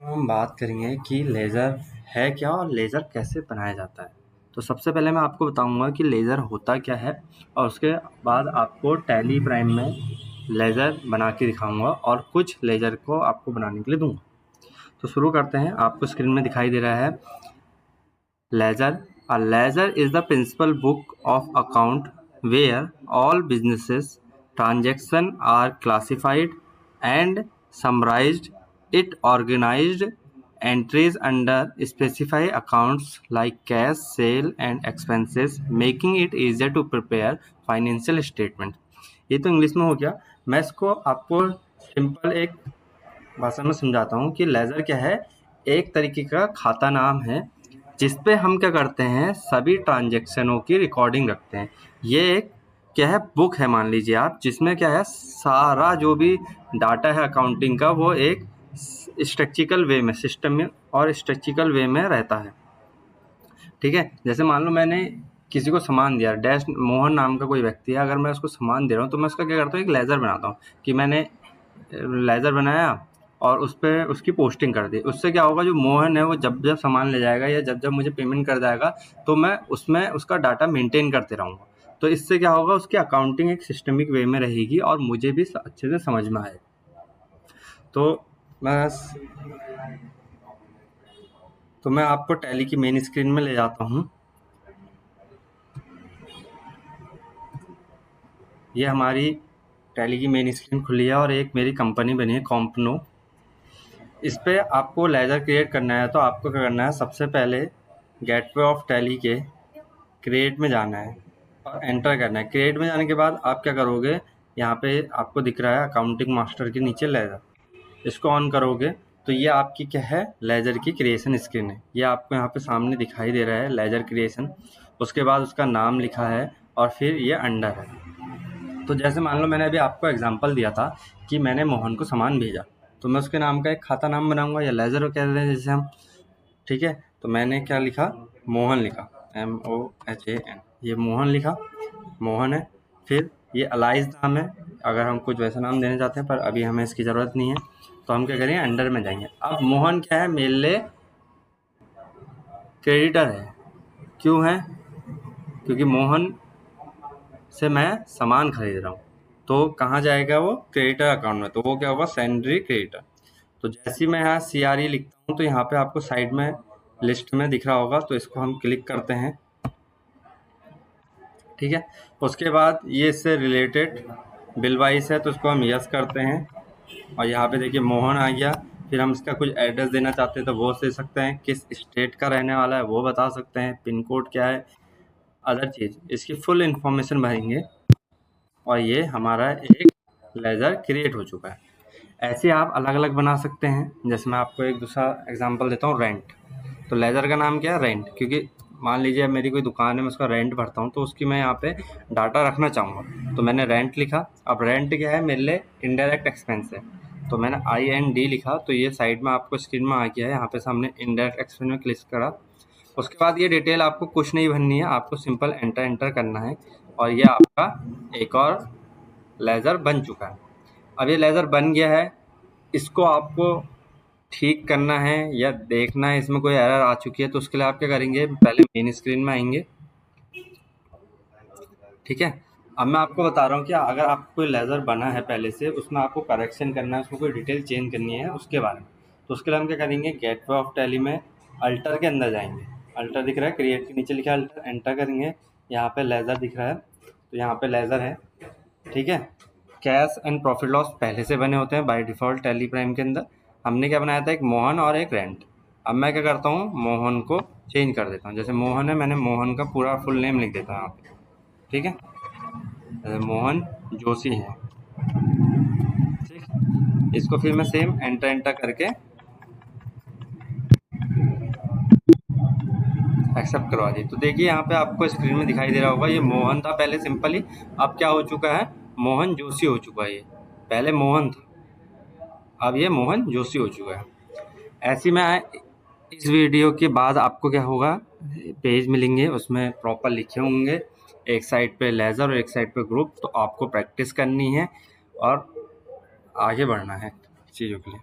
हम बात करेंगे कि लेज़र है क्या और लेज़र कैसे बनाया जाता है। तो सबसे पहले मैं आपको बताऊंगा कि लेज़र होता क्या है और उसके बाद आपको टैली प्राइम में लेज़र बना के दिखाऊंगा और कुछ लेज़र को आपको बनाने के लिए दूंगा। तो शुरू करते हैं। आपको स्क्रीन में दिखाई दे रहा है ledger. A ledger is the principal book of account where all businesses transaction are classified and summarised. It organized entries under specified accounts like cash, sale and expenses, making it easier to prepare financial statement. ये तो English में हो गया। मैं इसको आपको simple एक भाषा में समझाता हूँ कि लेज़र क्या है। एक तरीके का खाता नाम है जिसपे हम क्या करते हैं, सभी ट्रांजेक्शनों की रिकॉर्डिंग रखते हैं। ये एक क्या है, बुक है मान लीजिए आप, जिसमें क्या है, सारा जो भी डाटा है अकाउंटिंग का वो एक स्ट्रक्चरल वे में, सिस्टम में और स्ट्रक्चरल वे में रहता है। ठीक है। जैसे मान लो मैंने किसी को सामान दिया, डैश मोहन नाम का कोई व्यक्ति है, अगर मैं उसको सामान दे रहा हूँ तो मैं उसका क्या करता हूँ, एक लेज़र बनाता हूँ कि मैंने लेज़र बनाया और उस पर उसकी पोस्टिंग कर दी। उससे क्या होगा, जो मोहन है वो जब जब सामान ले जाएगा या जब जब मुझे पेमेंट कर जाएगा तो मैं उसमें उसका डाटा मेंटेन करते रहूँगा। तो इससे क्या होगा, उसकी अकाउंटिंग एक सिस्टमिक वे में रहेगी और मुझे भी अच्छे से समझ में आए। तो मैं आपको टैली की मेन स्क्रीन में ले जाता हूँ। ये हमारी टैली की मेन स्क्रीन खुली है और एक मेरी कंपनी बनी है कॉम्पनो। इस पे आपको लेज़र क्रिएट करना है तो आपको क्या करना है, सबसे पहले गेटवे ऑफ टैली के क्रिएट में जाना है और एंटर करना है। क्रिएट में जाने के बाद आप क्या करोगे, यहाँ पे आपको दिख रहा है अकाउंटिंग मास्टर के नीचे लेज़र, इसको ऑन करोगे तो ये आपकी क्या है, लेज़र की क्रिएशन स्क्रीन है। ये आपको यहाँ पे सामने दिखाई दे रहा है लेज़र क्रिएशन। उसके बाद उसका नाम लिखा है और फिर ये अंडर है। तो जैसे मान लो मैंने अभी आपको एग्जांपल दिया था कि मैंने मोहन को सामान भेजा, तो मैं उसके नाम का एक खाता नाम बनाऊंगा या लेज़र कह रहे हैं जैसे हम। ठीक है। तो मैंने क्या लिखा, मोहन लिखा, MOHAN, ये मोहन लिखा, मोहन है। फिर ये अलाइज नाम है, अगर हम कुछ वैसा नाम देना चाहते हैं पर अभी हमें इसकी ज़रूरत नहीं है तो हम क्या करेंगे, अंडर में जाएंगे। अब मोहन क्या है, मेरे लिए क्रेडिटर है। क्यों है, क्योंकि मोहन से मैं सामान खरीद रहा हूँ। तो कहाँ जाएगा वो, क्रेडिटर अकाउंट में, तो वो क्या होगा, सेंड्री क्रेडिटर। तो जैसे ही मैं यहाँ CRE लिखता हूँ तो यहाँ पे आपको साइड में लिस्ट में दिख रहा होगा, तो इसको हम क्लिक करते हैं। ठीक है। उसके बाद ये इससे रिलेटेड बिल वाइज है तो इसको हम यस करते हैं और यहाँ पे देखिए मोहन आ गया। फिर हम इसका कुछ एड्रेस देना चाहते हैं तो वो दे सकते हैं, किस स्टेट का रहने वाला है वो बता सकते हैं, पिन कोड क्या है, अदर चीज़ इसकी फुल इंफॉर्मेशन भरेंगे और ये हमारा एक लेज़र क्रिएट हो चुका है। ऐसे आप अलग अलग बना सकते हैं। जैसे मैं आपको एक दूसरा एग्जांपल देता हूँ, रेंट। तो लेज़र का नाम क्या है, रेंट, क्योंकि मान लीजिए अब मेरी कोई दुकान है, मैं उसका रेंट भरता हूँ तो उसकी मैं यहाँ पे डाटा रखना चाहूँगा, तो मैंने रेंट लिखा। अब रेंट क्या है, मेरे लिए इनडायरेक्ट एक्सपेंस है, तो मैंने IND लिखा। तो ये साइड में आपको स्क्रीन में आ गया है, यहाँ पे सामने इनडायरेक्ट एक्सपेंस में क्लिक करा। उसके बाद ये डिटेल आपको कुछ नहीं भरनी है, आपको सिंपल एंटर करना है और ये आपका एक और लेज़र बन चुका है। अब ये लेज़र बन गया है, इसको आपको ठीक करना है या देखना है इसमें कोई एरर आ चुकी है, तो उसके लिए आप क्या करेंगे, पहले मेन स्क्रीन में आएंगे। ठीक है। अब मैं आपको बता रहा हूँ कि अगर आपको कोई लेज़र बना है पहले से, उसमें आपको करेक्शन करना है, उसमें कोई डिटेल चेंज करनी है उसके बारे में, तो उसके लिए हम क्या करेंगे, गेटवे ऑफ टैली में अल्टर के अंदर जाएंगे। अल्टर दिख रहा है, क्रिएट के नीचे लिखा है अल्टर, एंटर करेंगे। यहाँ पे लेज़र दिख रहा है तो यहाँ पे लेज़र है। ठीक है। कैश एंड प्रॉफिट लॉस पहले से बने होते हैं बाय डिफ़ॉल्ट टैली प्राइम के अंदर। हमने क्या बनाया था, एक मोहन और एक रेंट। अब मैं क्या करता हूँ, मोहन को चेंज कर देता हूँ। जैसे मोहन है, मैंने मोहन का पूरा फुल नेम लिख देता हूँ यहाँ पे। ठीक है। जैसे मोहन जोशी है। ठीक। इसको फिर मैं सेम एंटर करके एक्सेप्ट करवा दी। तो देखिए यहाँ पे आपको स्क्रीन में दिखाई दे रहा होगा, ये मोहन था पहले सिंपली, अब क्या हो चुका है, मोहन जोशी हो चुका है। ये पहले मोहन था, अब ये मोहन जोशी हो चुका है। ऐसी में इस वीडियो के बाद आपको क्या होगा, पेज मिलेंगे, उसमें प्रॉपर लिखे होंगे, एक साइड पे लेज़र और एक साइड पे ग्रुप। तो आपको प्रैक्टिस करनी है और आगे बढ़ना है चीज़ों के लिए।